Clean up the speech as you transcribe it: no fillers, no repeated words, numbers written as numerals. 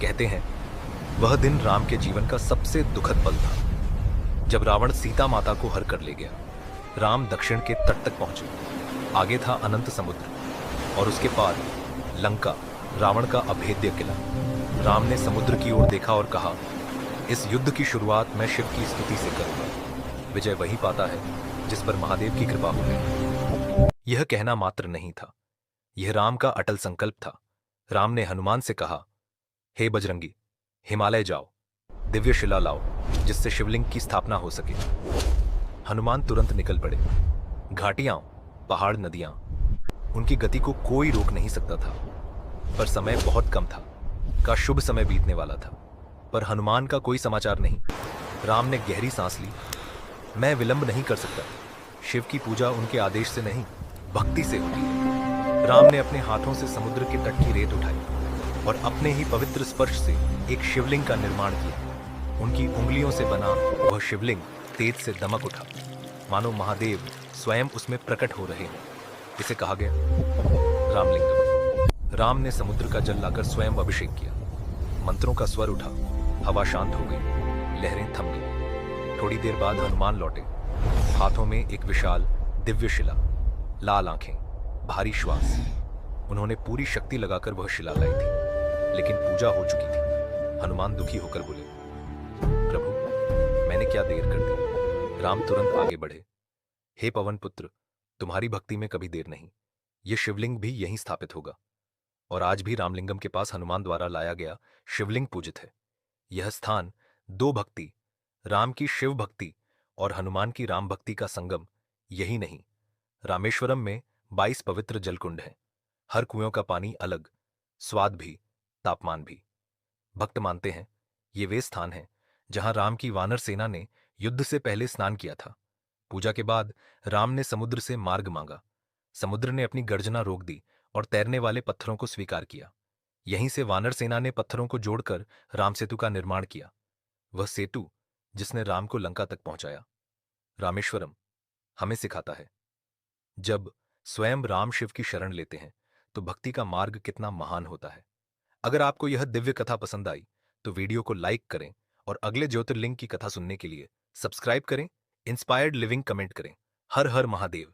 कहते हैं वह दिन राम के जीवन का सबसे दुखद पल था, जब रावण सीता माता को हर कर ले गया। राम दक्षिण के तट तक पहुंचे। आगे था अनंत समुद्र और उसके पार लंका, रावण का अभेद्य किला। राम ने समुद्र की ओर देखा और कहा, इस युद्ध की शुरुआत मैं शिव की स्तुति से करूंगा। विजय वही पाता है जिस पर महादेव की कृपा हो। यह कहना मात्र नहीं था, यह राम का अटल संकल्प था। राम ने हनुमान से कहा, हे बजरंगी, हिमालय जाओ, दिव्य शिला लाओ जिससे शिवलिंग की स्थापना हो सके। हनुमान तुरंत निकल पड़े। घाटियां, पहाड़, नदियां, उनकी गति को कोई रोक नहीं सकता था। पर समय बहुत कम था, का शुभ समय बीतने वाला था, पर हनुमान का कोई समाचार नहीं। राम ने गहरी सांस ली। मैं विलंब नहीं कर सकता। शिव की पूजा उनके आदेश से नहीं, भक्ति से होती है। राम ने अपने हाथों से समुद्र के तट की रेत उठाई और अपने ही पवित्र स्पर्श से एक शिवलिंग का निर्माण किया। उनकी उंगलियों से बना वह शिवलिंग तेज से दमक उठा, मानो महादेव स्वयं उसमें प्रकट हो रहे हैं। इसे कहा गया रामलिंगम। राम ने समुद्र का जल लाकर स्वयं अभिषेक किया। मंत्रों का स्वर उठा, हवा शांत हो गई, लहरें थम गई। थोड़ी देर बाद हनुमान लौटे, हाथों में एक विशाल दिव्य शिला, लाल आंखें, भारी श्वास। उन्होंने पूरी शक्ति लगाकर वह शिला लाई थी, लेकिन पूजा हो चुकी थी। हनुमान दुखी होकर बोले, प्रभु, मैंने क्या देर कर दी। राम तुरंत आगे बढ़े। हे पवन पुत्र, तुम्हारी भक्ति में कभी देर नहीं। यह शिवलिंग भी यहीं स्थापित होगा। और आज भी रामलिंगम के पास हनुमान द्वारा लाया गया शिवलिंग पूजित है। यह स्थान दो भक्ति, राम की शिव भक्ति और हनुमान की राम भक्ति का संगम। यही नहीं, रामेश्वरम में 22 पवित्र जलकुंड हैं। हर कुएं का पानी अलग, स्वाद भी, तापमान भी। भक्त मानते हैं ये वे स्थान हैं जहां राम की वानर सेना ने युद्ध से पहले स्नान किया था। पूजा के बाद राम ने समुद्र से मार्ग मांगा। समुद्र ने अपनी गर्जना रोक दी और तैरने वाले पत्थरों को स्वीकार किया। यहीं से वानर सेना ने पत्थरों को जोड़कर राम सेतु का निर्माण किया, वह सेतु जिसने राम को लंका तक पहुंचाया। रामेश्वरम हमें सिखाता है, जब स्वयं राम शिव की शरण लेते हैं तो भक्ति का मार्ग कितना महान होता है। अगर आपको यह दिव्य कथा पसंद आई तो वीडियो को लाइक करें और अगले ज्योतिर्लिंग की कथा सुनने के लिए सब्सक्राइब करें। इंस्पायर्ड लिविंग कमेंट करें। हर हर महादेव।